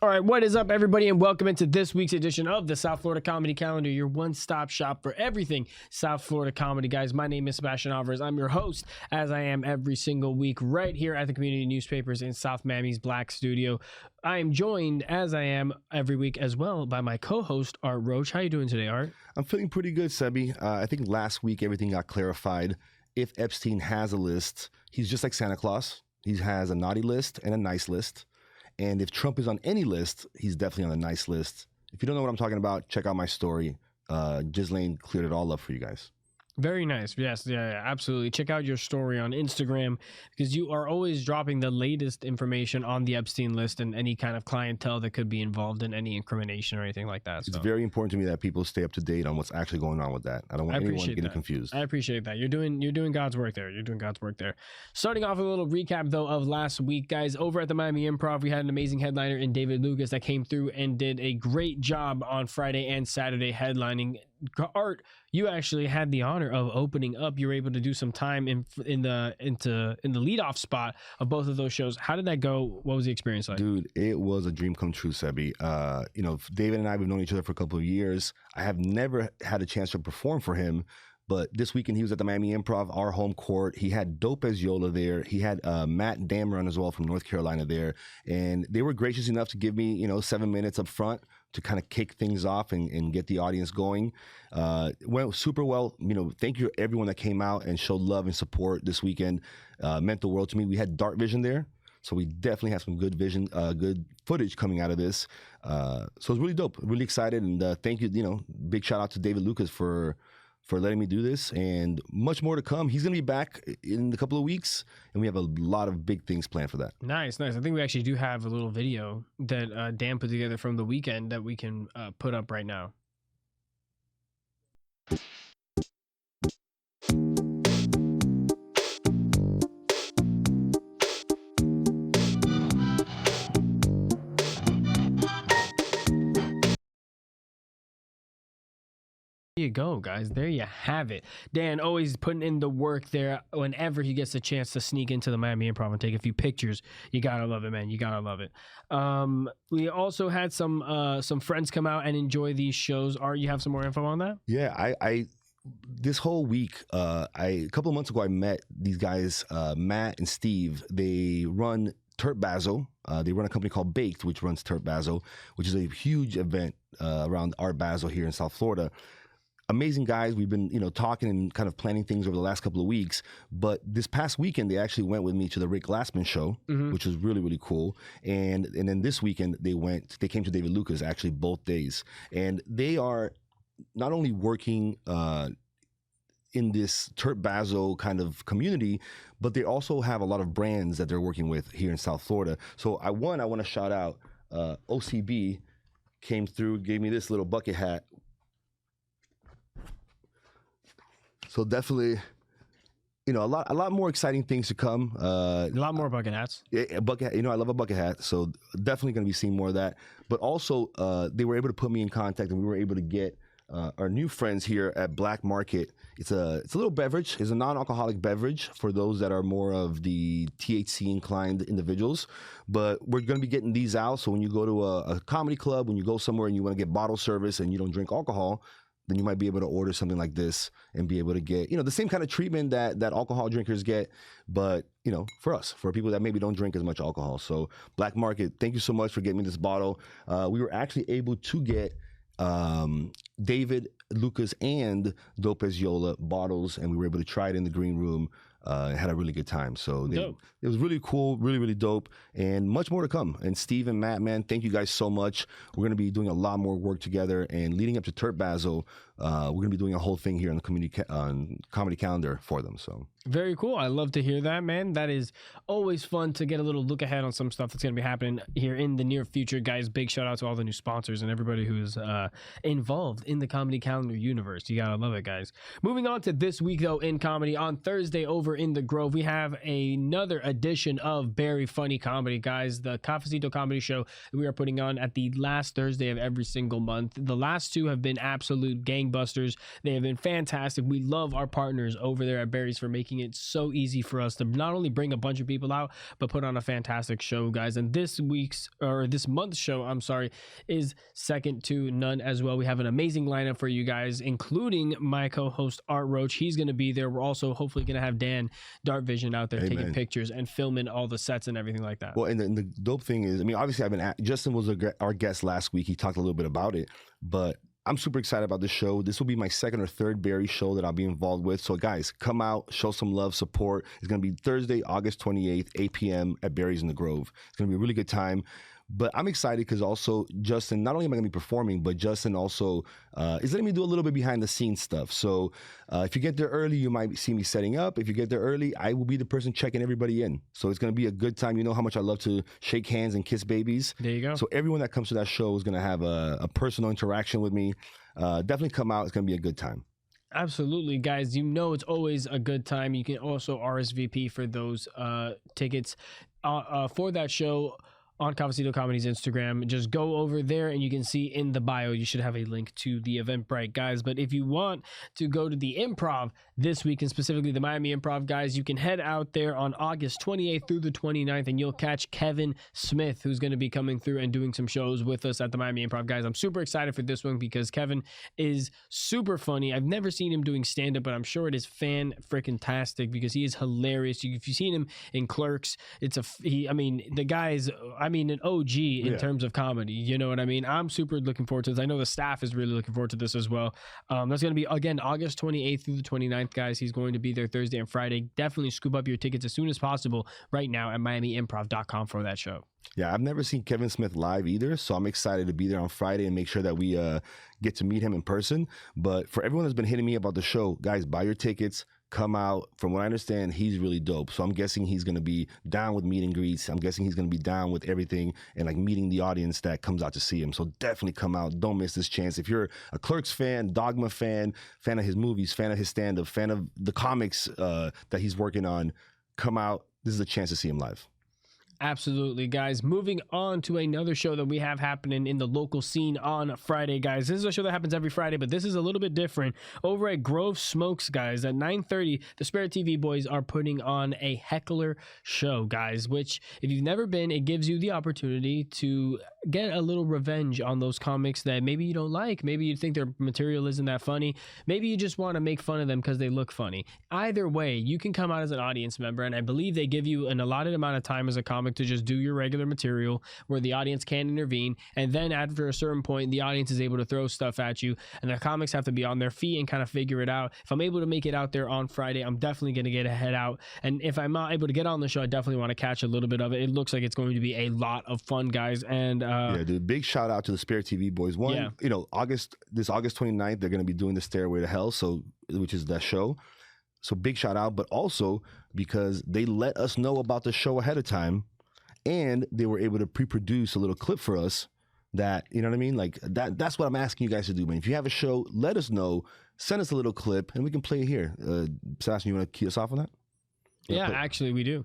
All right, what is up, everybody, and welcome into this week's edition of the South Florida Comedy Calendar, your one-stop shop for everything South Florida comedy, guys. My name is Sebastian Alvarez. I'm your host, as I am every single week, right here at the Community Newspapers in South Miami's Black Studio. I am joined, as I am every week as well, by my co-host, Art Roach. How you doing today, Art? I'm feeling pretty good, Sebi. I think last week everything got clarified. If Epstein has a list, he's just like Santa Claus. He has a naughty list and a nice list. And if Trump is on any list, he's definitely on the nice list. If you don't know what I'm talking about, check out my story. Ghislaine cleared it all up for you guys. Very nice. Yes, yeah, absolutely. Check out your story on Instagram because you are always dropping the latest information on the Epstein list and any kind of clientele that could be involved in any incrimination or anything like that. It's very important to me that people stay up to date on what's actually going on with that. I don't want anyone getting confused. I appreciate that. You're doing God's work there. You're doing God's work there. Starting off with a little recap though of last week, guys. Over at the Miami Improv, we had an amazing headliner in David Lucas that came through and did a great job on Friday and Saturday headlining. Art, you actually had the honor of opening up. You were able to do some time in the leadoff spot of both of those shows. How did that go? What was the experience like? Dude, it was a dream come true, Sebi. David and I, we've known each other for a couple of years. I have never had a chance to perform for him. But this weekend, he was at the Miami Improv, our home court. He had Dope as Yola there. He had Matt Dameron as well from North Carolina there. And they were gracious enough to give me, 7 minutes up front to kind of kick things off and get the audience going. Went super well. Thank you to everyone that came out and showed love and support this weekend. Meant the world to me. We had dark vision there. So we definitely have some good vision, good footage coming out of this. So it was really dope. Really excited. And thank you, big shout out to David Lucas for letting me do this, and much more to come. He's going to be back in a couple of weeks, and we have a lot of big things planned for that. Nice. I think we actually do have a little video that Dan put together from the weekend that we can put up right now. There you go, guys. There you have it. Dan always putting in the work there whenever he gets a chance to sneak into the Miami Improv and take a few pictures. You gotta love it, man. You gotta love it. We also had some friends come out and enjoy these shows. Art, you have some more info on that? Yeah, I this whole week, a couple of months ago, I met these guys, Matt and Steve. They run Turp Basil. They run a company called Baked, which runs Turp Basil, which is a huge event around Art Basel here in South Florida. Amazing guys. We've been, talking and kind of planning things over the last couple of weeks. But this past weekend, they actually went with me to the Rick Glassman show, which was really, really cool. And then this weekend, they came to David Lucas actually both days. And they are not only working in this Turp Basil kind of community, but they also have a lot of brands that they're working with here in South Florida. So I want to shout out OCB came through, gave me this little bucket hat. So definitely, a lot more exciting things to come. A lot more bucket hats. Yeah, bucket. I love a bucket hat. So definitely going to be seeing more of that. But also, they were able to put me in contact, and we were able to get our new friends here at Black Market. It's a little beverage. It's a non-alcoholic beverage for those that are more of the THC inclined individuals. But we're going to be getting these out. So when you go to a comedy club, when you go somewhere and you want to get bottle service and you don't drink alcohol, then you might be able to order something like this and be able to get, the same kind of treatment that alcohol drinkers get, but, for people that maybe don't drink as much alcohol. So Black Market, thank you so much for getting me this bottle. We were actually able to get David Lucas and Dope as Yola bottles, and we were able to try it in the green room. Had a really good time. So it was really cool, really, really dope, and much more to come. And Steve and Matt, man, thank you guys so much. We're going to be doing a lot more work together, and leading up to Turp Basil, we're going to be doing a whole thing here on the comedy calendar for them. So very cool. I love to hear that, man. That is always fun to get a little look ahead on some stuff that's going to be happening here in the near future, guys. Big shout out to all the new sponsors and everybody who's involved in the comedy calendar universe. You gotta love it, guys. Moving on to this week though in comedy, on Thursday over in the Grove, we have another edition of Very Funny Comedy, guys. The Cafecito Comedy Show that we are putting on at the last Thursday of every single month. The last two have been absolute gangbusters. They have been fantastic. We love our partners over there at Barry's for making it so easy for us to not only bring a bunch of people out, but put on a fantastic show, guys. And this month's show, I'm sorry, is second to none as well. We have an amazing lineup for you guys, including my co-host Art Roach. He's going to be there. We're also hopefully going to have Dan Dark Vision out there taking pictures and filming all the sets and everything like that. Well, and the dope thing is, I mean, obviously Justin was our guest last week. He talked a little bit about it, but I'm super excited about this show. This will be my second or third Barry show that I'll be involved with. So guys, come out, show some love, support. It's going to be Thursday, August 28th, 8 p.m. at Barry's in the Grove. It's going to be a really good time. But I'm excited because also Justin, not only am I going to be performing, but Justin also is letting me do a little bit behind the scenes stuff. So if you get there early, you might see me setting up. If you get there early, I will be the person checking everybody in. So it's going to be a good time. You know how much I love to shake hands and kiss babies. There you go. So everyone that comes to that show is going to have a personal interaction with me. Definitely come out. It's going to be a good time. Absolutely, guys. You know it's always a good time. You can also RSVP for those tickets for that show on Cafecito Comedy's Instagram. Just go over there and you can see in the bio, you should have a link to the Eventbrite, guys. But if you want to go to the Improv this week, and specifically the Miami Improv, guys, you can head out there on August 28th through the 29th, and you'll catch Kevin Smith, who's going to be coming through and doing some shows with us at the Miami Improv, guys. I'm super excited for this one because Kevin is super funny. I've never seen him doing stand-up, but I'm sure it is fan-freaking-tastic because he is hilarious. If you've seen him in Clerks, the guy is an OG in terms of comedy. You know what I mean? I'm super looking forward to this. I know the staff is really looking forward to this as well. That's going to be, again, August 28th through the 29th, guys. He's going to be there Thursday and Friday. Definitely scoop up your tickets as soon as possible right now at miamiimprov.com for that show. Yeah, I've never seen Kevin Smith live either, so I'm excited to be there on Friday and make sure that we get to meet him in person. But for everyone that's been hitting me about the show, guys, buy your tickets. Come out. From what I understand, he's really dope. So I'm guessing he's going to be down with meet and greets. I'm guessing he's going to be down with everything and like meeting the audience that comes out to see him. So definitely come out. Don't miss this chance. If you're a Clerks fan, Dogma fan of his movies, fan of his stand-up, fan of the comics that he's working on, come out. This is a chance to see him live. Absolutely, guys. Moving on to another show that we have happening in the local scene on Friday, guys. This is a show that happens every Friday, but this is a little bit different. Over at Grove Smokes, guys, at 9:30, the Spirit TV boys are putting on a heckler show, guys, which, if you've never been, it gives you the opportunity to get a little revenge on those comics that maybe you don't like. Maybe you think their material isn't that funny. Maybe you just want to make fun of them because they look funny. Either way, you can come out as an audience member, and I believe they give you an allotted amount of time as a comic to just do your regular material where the audience can intervene, and then after a certain point the audience is able to throw stuff at you, and the comics have to be on their feet and kind of figure it out. If I'm able to make it out there on Friday, I'm definitely going to get a head out, and if I'm not able to get on the show, I definitely want to catch a little bit of it. It looks like it's going to be a lot of fun, guys. And yeah, dude, big shout out to the Spirit TV boys. One, you know, August 29th, they're going to be doing the Stairway to Hell, so which is that show. So big shout out, but also because they let us know about the show ahead of time, and they were able to pre-produce a little clip for us that, you know what I mean? Like that's what I'm asking you guys to do, man. If you have a show, let us know, send us a little clip, and we can play it here. Sebastian, you want to key us off on that? Yeah, actually we do.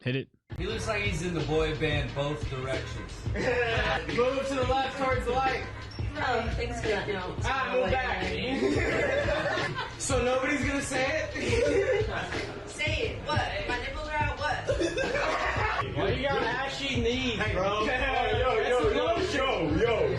Hit it. He looks like he's in the boy band both directions. Move to the left towards the light. Oh, thanks for that note. Move back. So nobody's gonna say it? Say it. What? My nipples are out. What? Well, you got ashy knees, bro. Yo.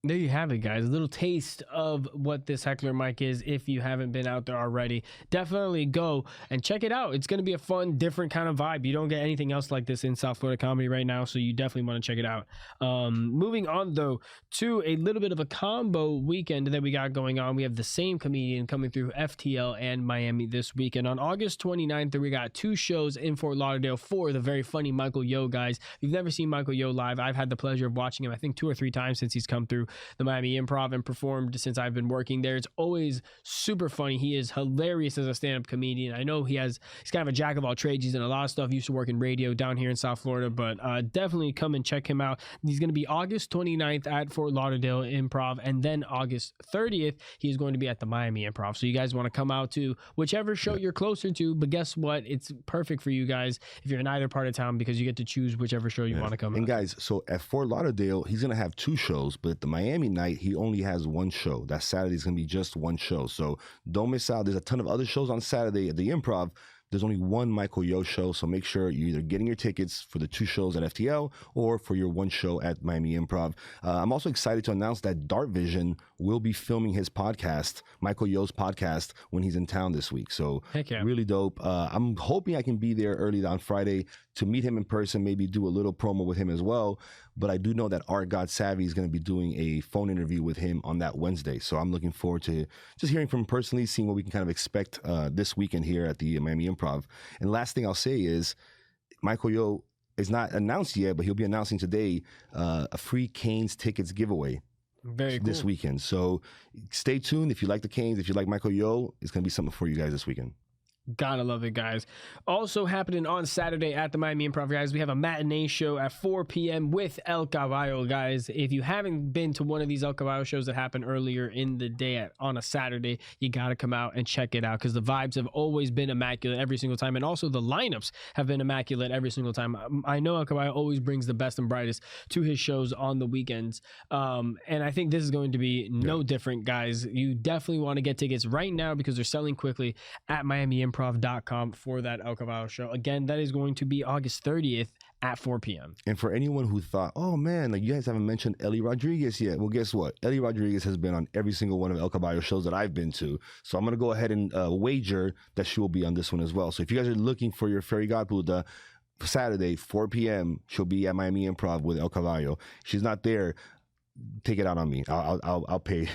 There you have it, guys. A little taste of what this heckler mic is. If you haven't been out there already, definitely go and check it out. It's going to be a fun, different kind of vibe. You don't get anything else like this in South Florida comedy right now, so you definitely want to check it out. Moving on, though, to a little bit of a combo weekend that we got going on. We have the same comedian coming through FTL and Miami this weekend. On August 29th, we got two shows in Fort Lauderdale for the very funny Michael Yo, guys. If you've never seen Michael Yo live, I've had the pleasure of watching him, I think, 2 or 3 times since he's come through. the Miami Improv and performed since I've been working there. It's always super funny. He is hilarious as a stand-up comedian. I know he's kind of a jack of all trades. He's in a lot of stuff. He used to work in radio down here in South Florida, but definitely come and check him out. He's going to be August 29th at Fort Lauderdale Improv, and then August 30th, he's going to be at the Miami Improv. So you guys want to come out to whichever show you're closer to, but guess what? It's perfect for you guys if you're in either part of town because you get to choose whichever show you want to come and out. Guys, so at Fort Lauderdale, he's going to have 2 shows, but at the Miami night, he only has 1 show. That Saturday is going to be just 1 show. So don't miss out. There's a ton of other shows on Saturday at the Improv. There's only 1 Michael Yo show, so make sure you're either getting your tickets for the 2 shows at FTL or for your 1 show at Miami Improv. I'm also excited to announce that Dart Vision will be filming his podcast, Michael Yo's podcast, when he's in town this week. So really dope. I'm hoping I can be there early on Friday to meet him in person, maybe do a little promo with him as well. But I do know that Art God Savvy is going to be doing a phone interview with him on that Wednesday. So I'm looking forward to just hearing from him personally, seeing what we can kind of expect this weekend here at the Miami Improv. And last thing I'll say is Michael Yo is not announced yet, but he'll be announcing today a free Canes tickets giveaway. Very cool. This weekend. So stay tuned. If you like the Canes, if you like Michael Yo, it's going to be something for you guys this weekend. Gotta love it, guys. Also happening on Saturday at the Miami Improv, guys, we have a matinee show at 4 p.m. with El Caballo, guys. If you haven't been to one of these El Caballo shows that happen earlier in the day on a Saturday, you gotta come out and check it out because the vibes have always been immaculate every single time, and also the lineups have been immaculate every single time. I know El Caballo always brings the best and brightest to his shows on the weekends, and I think this is going to be no different, guys. You definitely want to get tickets right now because they're selling quickly at MiamiImprov.com for that El Caballo show. Again, that is going to be August 30th at 4 p.m. And for anyone who thought, oh man, like you guys haven't mentioned Ellie Rodriguez yet. Well, guess what? Ellie Rodriguez has been on every single one of El Caballo shows that I've been to. So I'm going to go ahead and wager that she will be on this one as well. So if you guys are looking for your fairy godmother, Saturday, 4 p.m., she'll be at Miami Improv with El Caballo. She's not there. Take it out on me. I'll pay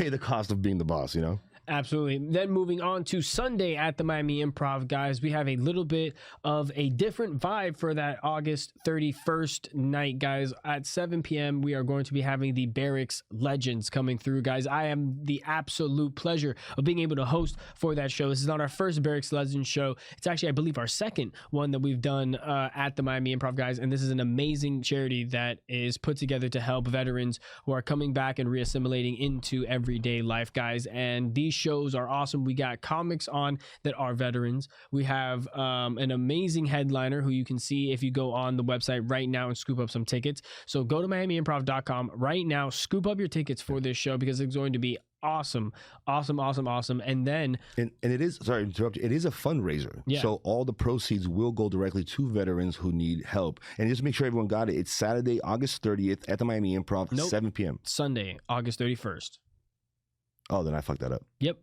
the cost of being the boss, you know? Absolutely. Then moving on to Sunday at the Miami Improv, guys, we have a little bit of a different vibe for that August 31st night, guys. At 7 p.m., we are going to be having the Barracks Legends coming through, guys. I am the absolute pleasure of being able to host for that show. This is not our first Barracks Legends show. It's actually, I believe, our second one that we've done at the Miami Improv, guys. And this is an amazing charity that is put together to help veterans who are coming back and reassimilating into everyday life, guys. And these shows are awesome. We got comics on that are veterans. We have an amazing headliner who you can see if you go on the website right now and scoop up some tickets. So go to MiamiImprov.com right now, scoop up your tickets for this show because it's going to be awesome. And then and it is, sorry to interrupt you, it is a fundraiser. Yeah. So all the proceeds will go directly to veterans who need help. And just make sure everyone got it. It's Saturday, August 30th at the Miami Improv, 7 p.m. Sunday, August 31st. Oh, then I fucked that up. Yep.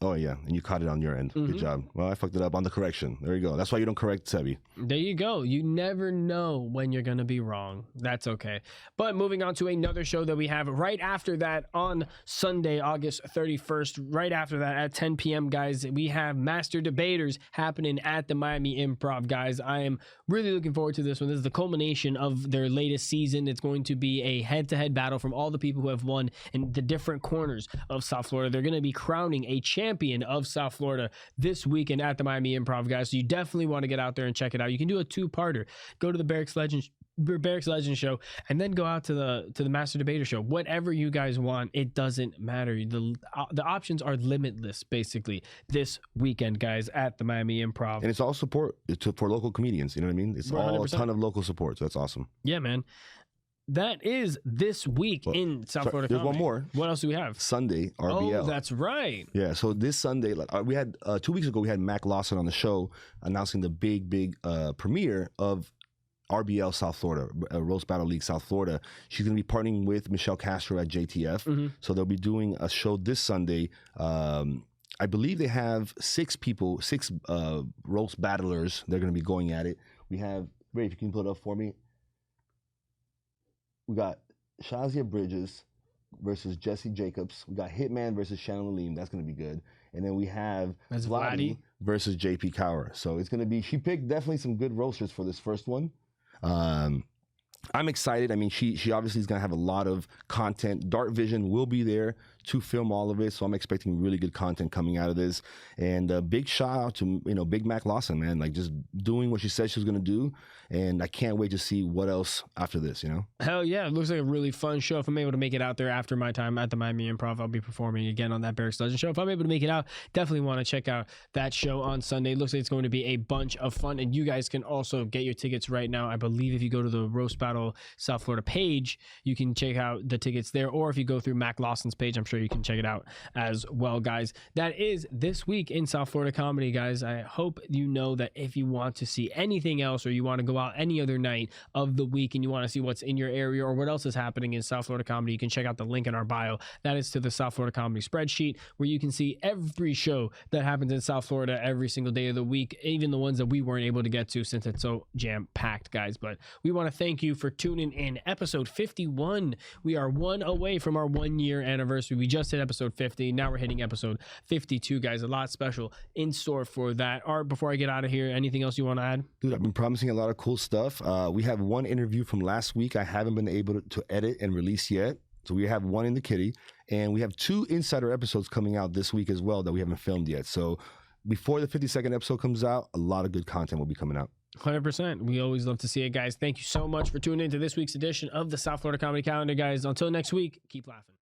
Oh, yeah. And you caught it on your end. Good job. Well, I fucked it up on the correction. There you go. That's why you don't correct Sebi. There you go. You never know when you're going to be wrong. That's okay. But moving on to another show that we have right after that on Sunday, August 31st, right after that at 10 p.m., guys, we have Master Debaters happening at the Miami Improv, guys. I am really looking forward to this one. This is the culmination of their latest season. It's going to be a head-to-head battle from all the people who have won in the different corners of South Florida. They're going to be crowning a champion of South Florida this weekend at the Miami Improv, guys. So you definitely want to get out there and check it out. You can do a 2-parter. Go to the Barracks Legends show and then go out to the Master Debater show. Whatever you guys want, it doesn't matter. The options are limitless basically this weekend, guys, at the Miami Improv. And it's all support for local comedians. You know what I mean? It's 100%. All a ton of local support. So that's awesome. Yeah, man. That is this week in South Florida. There's comedy. one more. What else do we have? Sunday, RBL. Oh, that's right. Yeah, so this Sunday, we had 2 weeks ago, we had Mac Lawson on the show announcing the big premiere of RBL South Florida, Roast Battle League South Florida. She's going to be partnering with Michelle Castro at JTF. So they'll be doing a show this Sunday. I believe they have 6 roast battlers. They're going to be going at it. We have, Ray, if you can pull it up for me. We got Shazia Bridges versus Jesse Jacobs. We got Hitman versus Shannon Leem. That's going to be good. And then we have Vladdy versus JP Cower. So it's going to be, she picked definitely some good roasters for this first one. I'm excited. I mean, she obviously is going to have a lot of content. Dark Vision will be there to film all of it, so I'm expecting really good content coming out of this. And a big shout out to Big Mac Lawson, man, like just doing what she said she was going to do. And I can't wait to see what else after this. Hell yeah, it looks like a really fun show. If I'm able to make it out there after my time at the Miami Improv, I'll be performing again on that Barracks Legend show. If I'm able to make it out, definitely want to check out that show on Sunday. Looks like it's going to be a bunch of fun, and you guys can also get your tickets right now. I believe if you go to the Roast Battle South Florida page, you can check out the tickets there, or if you go through Mac Lawson's page, I'm sure you can check it out as well, guys. That is this week in South Florida comedy, guys. I hope you know that if you want to see anything else, or you want to go out any other night of the week and you want to see what's in your area or what else is happening in South Florida comedy, you can check out the link in our bio. That is to the South Florida comedy spreadsheet, where you can see every show that happens in South Florida every single day of the week, even the ones that we weren't able to get to since it's so jam-packed, guys. But we want to thank you for tuning in. Episode 51. We are one away from our 1 year anniversary. We just hit episode 50. Now we're hitting episode 52, guys. A lot special in store for that. Art, before I get out of here, anything else you want to add? Dude, I've been promising a lot of cool stuff. We have one interview from last week I haven't been able to edit and release yet. So we have one in the kitty, and we have 2 insider episodes coming out this week as well that we haven't filmed yet. So before the 52nd episode comes out, a lot of good content will be coming out. 100%. We always love to see it, guys. Thank you so much for tuning in to this week's edition of the South Florida Comedy Calendar, guys. Until next week, keep laughing.